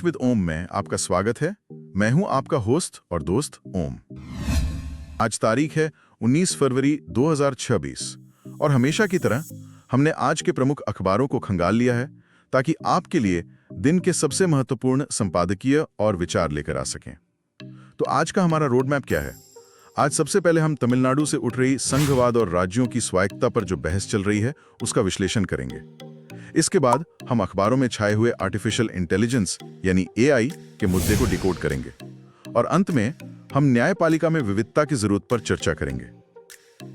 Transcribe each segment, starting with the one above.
Debate with ओम में आपका स्वागत है। मैं हूं आपका होस्ट और दोस्त ओम। आज तारीख है 19 फरवरी 2026 और हमेशा की तरह हमने आज के प्रमुख अखबारों को खंगाल लिया है ताकि आपके लिए दिन के सबसे महत्वपूर्ण संपादकीय और विचार लेकर आ सकें। तो आज का हमारा रोड मैप क्या है? आज सबसे पहले हम तमिलनाडु से उठ रही संघवाद और राज्यों की स्वायत्तता पर जो बहस चल रही है उसका विश्लेषण करेंगे। इसके बाद हम अखबारों में छाए हुए आर्टिफिशियल इंटेलिजेंस यानी एआई के मुद्दे को डिकोड करेंगे और अंत में हम न्यायपालिका में विविधता की जरूरत पर चर्चा करेंगे।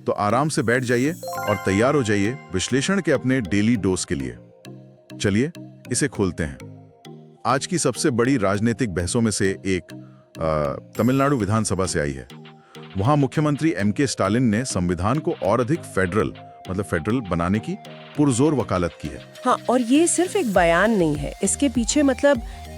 तो आराम से बैठ जाइए और तैयार हो जाइए विश्लेषण के अपने डेली डोज के लिए। चलिए इसे खोलते हैं। आज की सबसे बड़ी राजनीतिक बहसों में से एक तमिलनाडु विधानसभा से आई है। वहां मुख्यमंत्री एम.के. स्टालिन ने संविधान को और अधिक फेडरल बनाने की पुरजोर वकालत की है। हाँ, और ये सिर्फ एक बयान नहीं है, इसके पीछे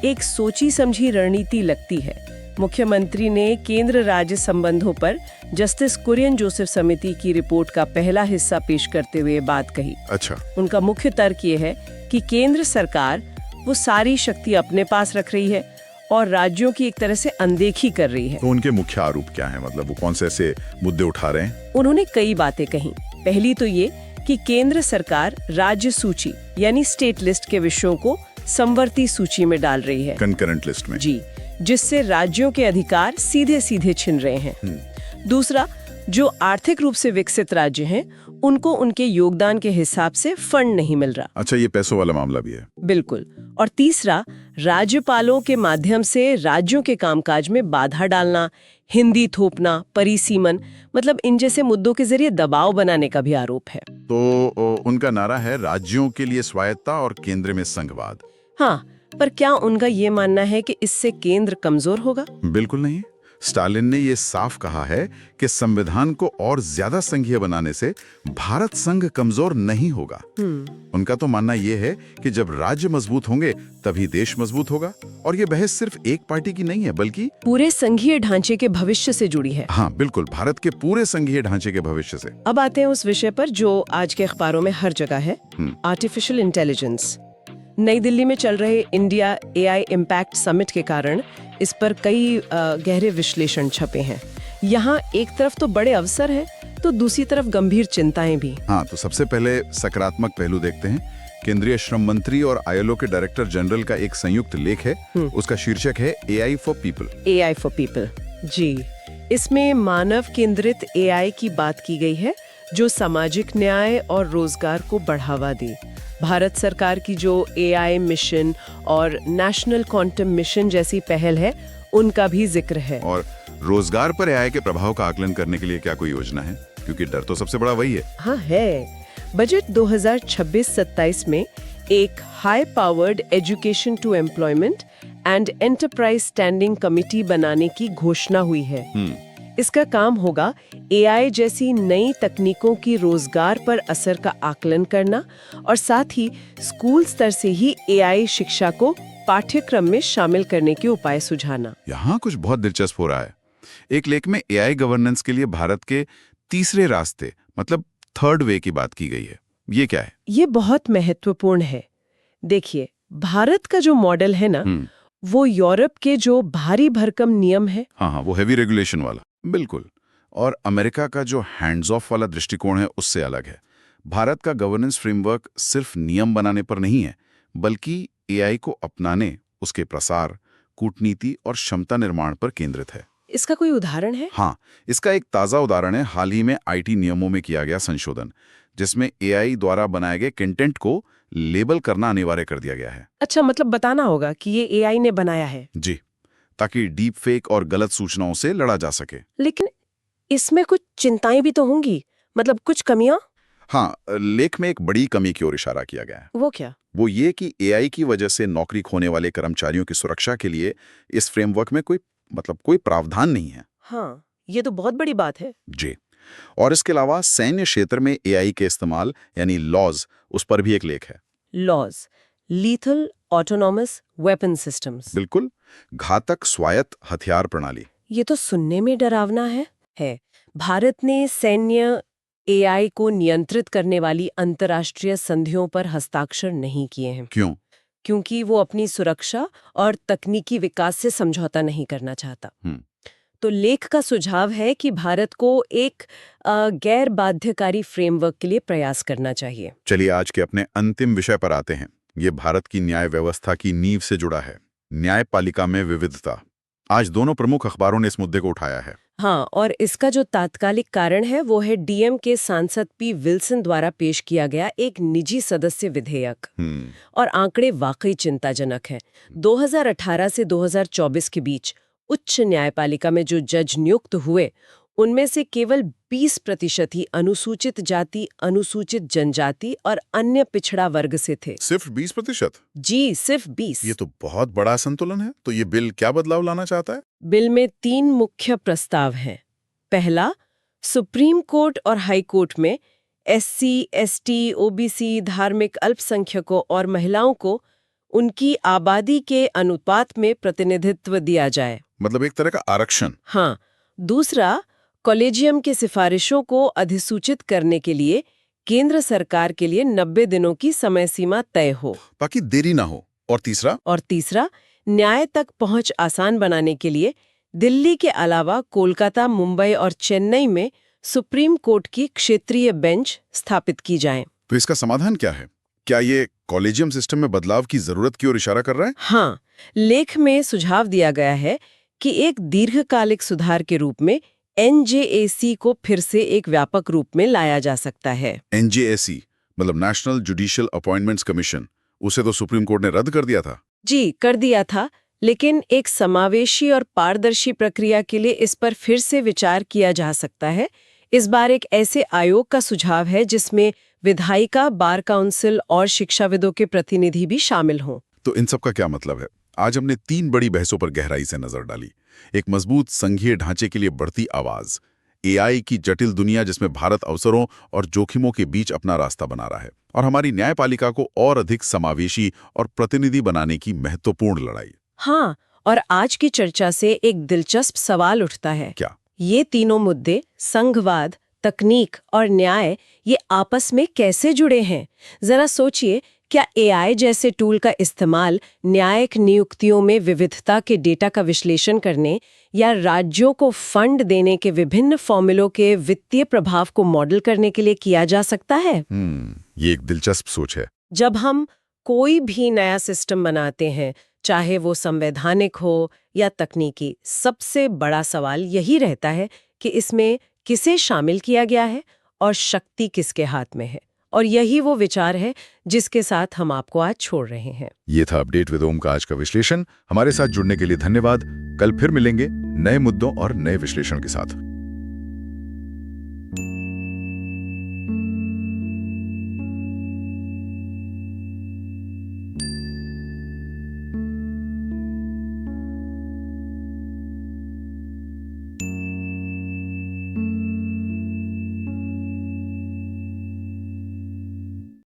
एक सोची समझी रणनीति लगती है। मुख्यमंत्री ने केंद्र राज्य संबंधों पर जस्टिस कुरियन जोसेफ समिति की रिपोर्ट का पहला हिस्सा पेश करते हुए बात कही। अच्छा। उनका मुख्य तर्क ये है कि केंद्र सरकार वो सारी शक्ति अपने पास रख रही है और राज्यों की एक तरह से अनदेखी कर रही है। तो उनके मुख्य आरोप क्या हैं? वो कौन से ऐसे मुद्दे उठा रहे हैं? उन्होंने कई बातें कही। पहली तो ये कि केंद्र सरकार राज्य सूची यानी स्टेट लिस्ट के विषयों को समवर्ती सूची में डाल रही है, कंकरेंट लिस्ट में। जी, जिससे राज्यों के अधिकार सीधे सीधे छिन रहे हैं। दूसरा, जो आर्थिक रूप से विकसित राज्य हैं, उनको उनके योगदान के हिसाब से फंड नहीं मिल रहा। अच्छा, ये पैसों वाला मामला भी है। बिल्कुल। और तीसरा, राज्यपालों के माध्यम से राज्यों के कामकाज में बाधा डालना, हिंदी थोपना, परिसीमन, इन जैसे मुद्दों के जरिए दबाव बनाने का भी आरोप है। तो उनका नारा है राज्यों के लिए स्वायत्तता और केंद्र में संघवाद। हाँ, पर क्या उनका ये मानना है कि इससे केंद्र कमजोर होगा? बिल्कुल नहीं। स्टालिन ने ये साफ कहा है कि संविधान को और ज्यादा संघीय बनाने से भारत संघ कमजोर नहीं होगा। उनका तो मानना ये है कि जब राज्य मजबूत होंगे तभी देश मजबूत होगा। और ये बहस सिर्फ एक पार्टी की नहीं है, बल्कि पूरे संघीय ढांचे के भविष्य से जुड़ी है। हाँ बिल्कुल, भारत के पूरे संघीय ढांचे के भविष्य से। अब आते हैं उस विषय पर जो आज के अखबारों में हर जगह है, आर्टिफिशियल इंटेलिजेंस। नई दिल्ली में चल रहे इंडिया एआई इम्पैक्ट समिट के कारण इस पर कई गहरे विश्लेषण छपे हैं। यहाँ एक तरफ तो बड़े अवसर हैं, तो दूसरी तरफ गंभीर चिंताएं भी। हाँ, तो सबसे पहले सकारात्मक पहलू देखते हैं। केंद्रीय श्रम मंत्री और आईएलओ के डायरेक्टर जनरल का एक संयुक्त लेख है। उसका शीर्षक है AI for people. AI for people, जी। इसमें मानव केंद्रित एआई की बात की गई है जो सामाजिक न्याय और रोजगार को बढ़ावा दे। भारत सरकार की जो एआई मिशन और नेशनल क्वांटम मिशन जैसी पहल है, उनका भी जिक्र है। और रोजगार पर एआई के प्रभाव का आकलन करने के लिए क्या कोई योजना है? क्योंकि डर तो सबसे बड़ा वही है। हाँ है। बजट 2026-27 में एक high powered education to employment and enterprise standing committee बनाने की घोषणा हुई है। इसका काम होगा एआई जैसी नई तकनीकों की रोजगार पर असर का आकलन करना और साथ ही स्कूल स्तर से ही एआई शिक्षा को पाठ्यक्रम में शामिल करने के उपाय सुझाना। यहाँ कुछ बहुत दिलचस्प हो रहा है। एक लेख में एआई गवर्नेंस के लिए भारत के तीसरे रास्ते थर्ड वे की बात की गई है। ये क्या है? ये बहुत महत्वपूर्ण है। देखिए, भारत का जो मॉडल है ना, वो यूरोप के जो भारी भरकम नियम है, हाँ, वो हेवी रेगुलेशन वाला, बिल्कुल। और अमेरिका का जो हैंड्स ऑफ वाला दृष्टिकोण है, उससे अलग है। भारत का गवर्नेंस फ्रेमवर्क सिर्फ नियम बनाने पर नहीं है, बल्कि एआई को अपनाने, उसके प्रसार, कूटनीति और क्षमता निर्माण पर केंद्रित है। इसका कोई उदाहरण है? हाँ, इसका एक ताजा उदाहरण है हाल ही में आईटी नियमों में किया गया संशोधन, जिसमें एआई द्वारा बनाए गए कंटेंट को लेबल करना अनिवार्य कर दिया गया है। अच्छा, बताना होगा कि ये एआई ने बनाया है। जी, ताकि डीप फेक और गलत सूचनाओं से लड़ा जा सके। लेकिन इसमें कुछ चिंताएं भी तो होंगी, कुछ कमियां? हाँ, लेख में एक बड़ी कमी की ओर इशारा किया गया है। वो क्या? वो ये कि एआई की वजह से नौकरी खोने वाले कर्मचारियों की सुरक्षा के लिए इस फ्रेमवर्क में कोई प्रावधान नहीं है। हाँ, ये तो बहुत बड़ी बात है। जी। और इसके अलावा सैन्य क्षेत्र में एआई के इस्तेमाल यानी लॉज, उस पर भी एक लेख है। लॉज, लीथल ऑटोनॉमस वेपन सिस्टम्स। बिल्कुल, घातक स्वायत्त हथियार प्रणाली। ये तो सुनने में डरावना है। भारत ने सैन्य एआई को नियंत्रित करने वाली अंतर्राष्ट्रीय संधियों पर हस्ताक्षर नहीं किए हैं। क्यों? क्योंकि वो अपनी सुरक्षा और तकनीकी विकास से समझौता नहीं करना चाहता। तो लेख का सुझाव है कि भारत को एक गैर बाध्यकारी फ्रेमवर्क के लिए प्रयास करना चाहिए। चलिए आज के अपने अंतिम विषय पर आते हैं। ये भारत की न्याय व्यवस्था की नींव से जुड़ा है, न्यायपालिका में विविधता। आज दोनों प्रमुख अखबारों ने इस मुद्दे को उठाया है। हाँ, और इसका जो तात्कालिक कारण है वो है डीएम के सांसद पी विल्सन द्वारा पेश किया गया एक निजी सदस्य विधेयक। और आंकड़े वाकई चिंताजनक हैं। 2018 से 2024 के बीच उच्च न्यायपालिका में जो जज नियुक्त हुए उनमें से केवल 20% ही अनुसूचित जाति, अनुसूचित जनजाति और अन्य पिछड़ा वर्ग से थे। सिर्फ 20%? जी, सिर्फ 20। ये तो बहुत बड़ा असंतुलन है। तो ये बिल क्या बदलाव लाना चाहता है? बिल में 3 मुख्य प्रस्ताव हैं। पहला, सुप्रीम कोर्ट और हाई कोर्ट में एससी, एसटी, ओबीसी, धार्मिक अल्पसंख्यकों और महिलाओं को उनकी आबादी के अनुपात में प्रतिनिधित्व दिया जाए। मतलब एक तरह का आरक्षण। हाँ। दूसरा, कॉलेजियम की सिफारिशों को अधिसूचित करने के लिए केंद्र सरकार के लिए 90 दिनों की समय सीमा तय हो, ताकि देरी ना हो। और तीसरा, न्याय तक पहुंच आसान बनाने के लिए दिल्ली के अलावा कोलकाता, मुंबई और चेन्नई में सुप्रीम कोर्ट की क्षेत्रीय बेंच स्थापित की जाएं। तो इसका समाधान क्या है? क्या ये कॉलेजियम सिस्टम में बदलाव की जरूरत की ओर इशारा कर रहा है? हाँ, लेख में सुझाव दिया गया है कि एक दीर्घकालिक सुधार के रूप में एनजेएसी को फिर से एक व्यापक रूप में लाया जा सकता है। एनजेएसी मतलब नेशनल जुडिशियल अपॉइंटमेंट्स कमीशन, उसे तो सुप्रीम कोर्ट ने रद्द कर दिया था। जी, कर दिया था, लेकिन एक समावेशी और पारदर्शी प्रक्रिया के लिए इस पर फिर से विचार किया जा सकता है। इस बार एक ऐसे आयोग का सुझाव है जिसमें विधायिका, बार काउंसिल और शिक्षाविदों के प्रतिनिधि भी शामिल हों। तो इन सब का क्या मतलब है? आज हमने 3 बड़ी बहसों पर गहराई से नजर डाली। एक मजबूत संघीय ढांचे के लिए बढ़ती आवाज, एआई की जटिल दुनिया जिसमें भारत अवसरों और जोखिमों के बीच अपना रास्ता बना रहा है, और हमारी न्यायपालिका को और अधिक समावेशी और प्रतिनिधि बनाने की महत्वपूर्ण लड़ाई। हाँ, और आज की चर्चा से एक दिलचस्प सवाल उठता है। क्या? ये तीनों मुद्दे, संघवाद, तकनीक और न्याय, ये आपस में कैसे जुड़े हैं? जरा सोचिए, क्या एआई जैसे टूल का इस्तेमाल न्यायिक नियुक्तियों में विविधता के डेटा का विश्लेषण करने या राज्यों को फंड देने के विभिन्न फॉर्मूलों के वित्तीय प्रभाव को मॉडल करने के लिए किया जा सकता है? ये एक दिलचस्प सोच है। जब हम कोई भी नया सिस्टम बनाते हैं, चाहे वो संवैधानिक हो या तकनीकी, सबसे बड़ा सवाल यही रहता है कि इसमें किसे शामिल किया गया है और शक्ति किसके हाथ में है। और यही वो विचार है जिसके साथ हम आपको आज छोड़ रहे हैं। ये था अपडेट विद ओम का आज का विश्लेषण। हमारे साथ जुड़ने के लिए धन्यवाद। कल फिर मिलेंगे नए मुद्दों और नए विश्लेषण के साथ।